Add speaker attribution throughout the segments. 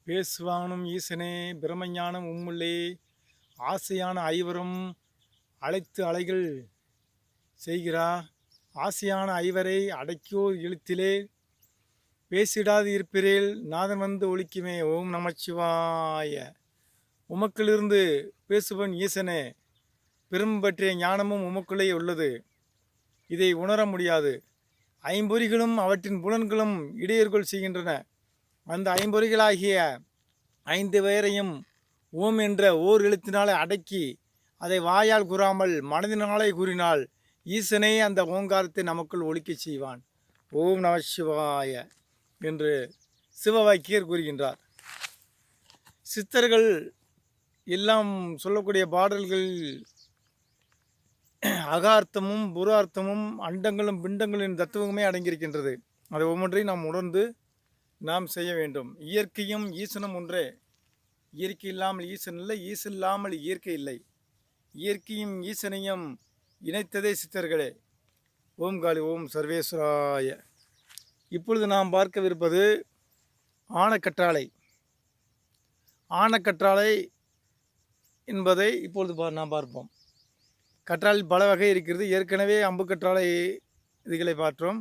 Speaker 1: பேசுவானும் ஈசனே பிரமஞானம் உம்முள்ளே ஆசையான ஐவரும் அழைத்து அலைகள் செய்கிறார். ஆசையான ஐவரை அடைக்கோர் எழுத்திலே பேசிடாது இருப்பிரேல் நாதன் வந்து ஒழிக்குமே. ஓம் நமச்சிவாய. உமக்கிலிருந்து பேசுவன் ஈசனே, பெரும்பற்றிய ஞானமும் உமக்குள்ளே உள்ளது. இதை உணர முடியாது. ஐம்பொறிகளும் அவற்றின் புலன்களும் இடையூறுகள் செய்கின்றன. அந்த ஐம்பொறிகளாகிய 5 பேரையும் ஓம் என்ற ஓர் எழுத்தினாலே அடக்கி அதை வாயால் கூறாமல் மனதினாலே கூறினால் ஈசனே அந்த ஓங்காரத்தை நமக்குள் ஒலிக்க செய்வான். ஓம் நம சிவாய என்று சிவவாக்கியர் கூறுகின்றார். சித்தர்கள் எல்லாம் சொல்லக்கூடிய பாடல்கள் அகார்த்தமும் புரார்த்தமும் அண்டங்களும் பிண்டங்களின் தத்துவமே அடங்கியிருக்கின்றது. அதை ஒவ்வொன்றையும் நாம் உணர்ந்து நாம் செய்ய வேண்டும். இயற்கையும் ஈசனும் ஒன்றே. இயற்கை இல்லாமல் ஈசன் இல்லை, ஈசன் இல்லாமல் இயற்கை இல்லை. இயற்கையும் ஈசனையும் இணைத்ததே சித்தர்களே. ஓம் காளி ஓம் சர்வேஸ்வராய. இப்பொழுது நாம் பார்க்கவிருப்பது ஆணக்கற்றாழை. ஆணக்கற்றாழை என்பதை இப்பொழுது நாம் பார்ப்போம். கற்றாழை பல வகை இருக்கிறது. ஏற்கனவே அம்புக்கற்றாழை இதுகளை பார்த்தோம்.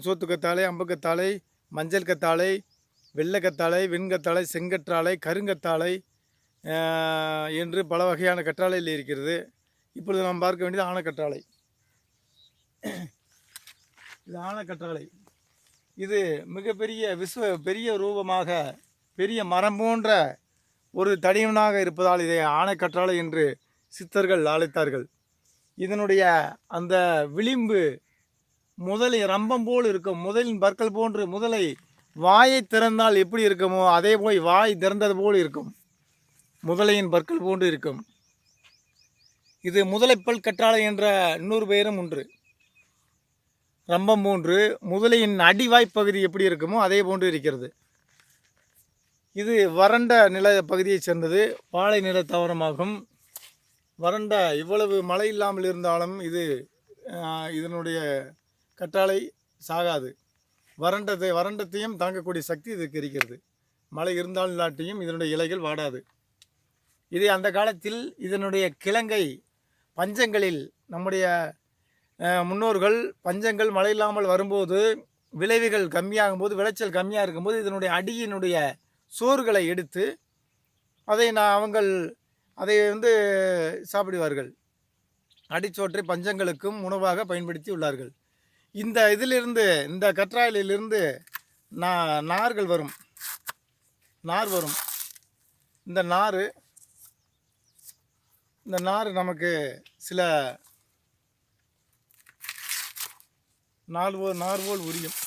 Speaker 1: சோத்துக்கத்தாழை, அம்புக்கத்தாழை, மஞ்சள் கத்தாழை, வெள்ளைக்கத்தாழை, வெண்கத்தாழை, செங்கற்றாழை, கருங்கத்தாழை என்று பல வகையான கற்றாழையில் இருக்கிறது. இப்பொழுது நாம் பார்க்க வேண்டியது ஆணக்கற்றாழை. இது ஆணக்கற்றாழை. இது மிகப்பெரிய பெரிய ரூபமாக பெரிய மரம் போன்ற ஒரு தடிமனாக இருப்பதால் இதை ஆணக்கற்றாழை என்று சித்தர்கள் அழைத்தார்கள். இதனுடைய அந்த விளிம்பு முதலை ரம்பம் போல் இருக்கும். முதலின் பற்கள் போன்று முதலை வாயை திறந்தால் எப்படி இருக்குமோ அதே போய் வாய் திறந்தது போல் இருக்கும். முதலையின் பற்கள் போன்று இருக்கும். இது முதலைப்பல் கற்றாழை என்ற இன்னொரு பெயரும் ஒன்று. ரம்பம் போன்று முதலையின் அடிவாய்ப்பகுதி எப்படி இருக்குமோ அதே போன்று இருக்கிறது. இது வறண்ட நில பகுதியைச் சேர்ந்தது. பாலை நில தாவரமாகும். வறண்ட இவ்வளவு மழை இல்லாமல் இருந்தாலும் இதனுடைய கற்றாழை சாகாது. வறண்டத்தையும் தாங்கக்கூடிய சக்தி இதுக்கு இருக்கிறது. மழை இருந்தாலும் இல்லாட்டியும் இதனுடைய இலைகள் வாடாது. இதை அந்த காலத்தில் இதனுடைய கிழங்கை பஞ்சங்களில் நம்முடைய முன்னோர்கள் பஞ்சங்கள் மழை இல்லாமல் வரும்போது விளைவுகள் கம்மியாகும் போது, விளைச்சல் கம்மியாக இருக்கும்போது இதனுடைய அடியினுடைய சோறுகளை எடுத்து அதை சாப்பிடுவார்கள். அடிச்சோற்றை பஞ்சங்களுக்கும் உணவாக பயன்படுத்தி உள்ளார்கள். இந்த கற்றாழையிலிருந்து நார் வரும். இந்த நார் நமக்கு சில நார் போல் உரியும்.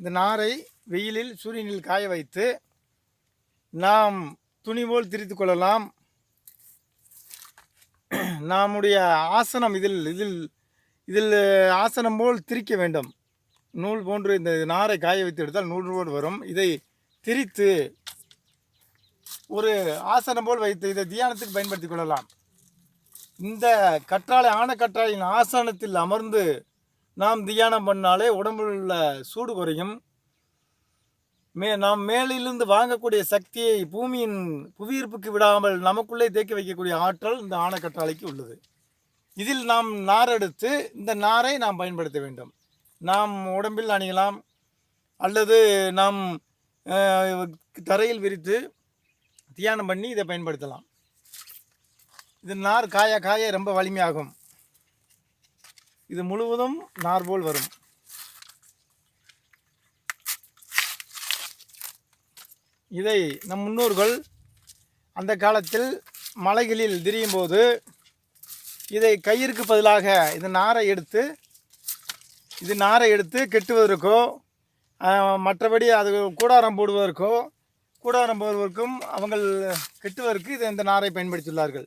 Speaker 1: இந்த நாரை வெயிலில் சூரியனில் காய வைத்து நாம் துணி போல் திரித்து கொள்ளலாம். நம்முடைய ஆசனம் இதில் ஆசனம் போல் திரிக்க வேண்டும். நூல் போன்று இந்த நாரை காய வைத்து எடுத்தால் நூல் போல் வரும். இதை திரித்து ஒரு ஆசனம் போல் வைத்து இதை தியானத்துக்கு பயன்படுத்தி கொள்ளலாம். இந்த ஆணக்கற்றாழையின் ஆசனத்தில் அமர்ந்து நாம் தியானம் பண்ணாலே உடம்பில் உள்ள சூடு குறையும். நாம் மேலிருந்து வாங்கக்கூடிய சக்தியை புவியீர்ப்புக்கு விடாமல் நமக்குள்ளே தேக்கி வைக்கக்கூடிய ஆற்றல் இந்த ஆணக்கற்றாழைக்கு உள்ளது. இதில் நாம் நார் எடுத்து இந்த நாரை நாம் பயன்படுத்த வேண்டும். நாம் உடம்பில் அணியலாம், அல்லது நாம் தரையில் விரித்து தியானம் பண்ணி இதை பயன்படுத்தலாம். இது நார் காய ரொம்ப வலிமையாகும். இது முழுவதும் நார் போல் வரும். இதை நம் முன்னோர்கள் அந்த காலத்தில் மலைகளில் திரியும் போது இதை கயிறுக்கு பதிலாக இது நாரை எடுத்து கெட்டுவதற்கோ மற்றபடி அது கூடாரம் போடுவதற்கும் அவங்கள் கெட்டுவதற்கு இந்த நாரை பயன்படுத்தியுள்ளார்கள்.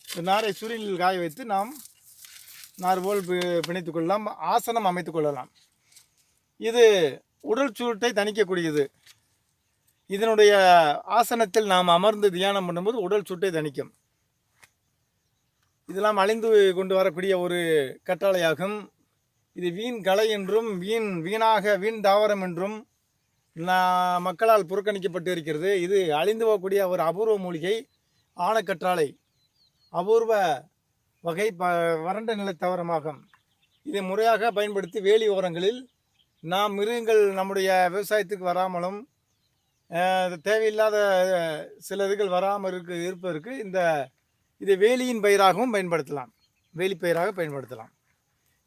Speaker 1: இந்த நாரை சூரியனில் காய வைத்து நாம் நார் போல் பிணைத்து கொள்ளலாம், ஆசனம் அமைத்து கொள்ளலாம். இது உடல் சூட்டை தணிக்கக்கூடியது. இதனுடைய ஆசனத்தில் நாம் அமர்ந்து தியானம் பண்ணும்போது உடல் சூட்டை தணிக்கும். இதெல்லாம் அழிந்து கொண்டு வரக்கூடிய ஒரு கற்றாழையாகும். இது வீண் கலை என்றும் வீண் தாவரம் என்றும் மக்களால் புறக்கணிக்கப்பட்டு இருக்கிறது. இது அழிந்து போகக்கூடிய ஒரு அபூர்வ மூலிகை ஆனைக்கற்றாழை. அபூர்வ வகை வறண்ட நில தாவரமாகும். இதை முறையாக பயன்படுத்தி வேலி ஓரங்களில் நாம் மிருகங்கள் நம்முடைய விவசாயத்துக்கு வராமலும் தேவையில்லாத சில இதுகள் வராமல் இருப்பதற்கு இதை வேலியின் பயிராகவும் பயன்படுத்தலாம். வேலி பயிராக பயன்படுத்தலாம்.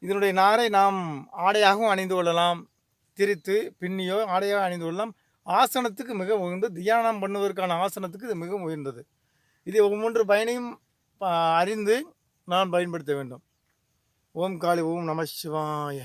Speaker 1: இதனுடைய நாரை நாம் ஆடையாகவும் அணிந்து கொள்ளலாம். திரித்து பின்னியோ ஆடையாக அணிந்து கொள்ளலாம். ஆசனத்துக்கு மிக உயர்ந்தது. தியானம் பண்ணுவதற்கான ஆசனத்துக்கு இது மிகவும் உயர்ந்தது. இதை ஒவ்வொன்று பயனையும் அறிந்து நான் பயன்படுத்த வேண்டும். ஓம் காளி ஓம் நம சிவாய.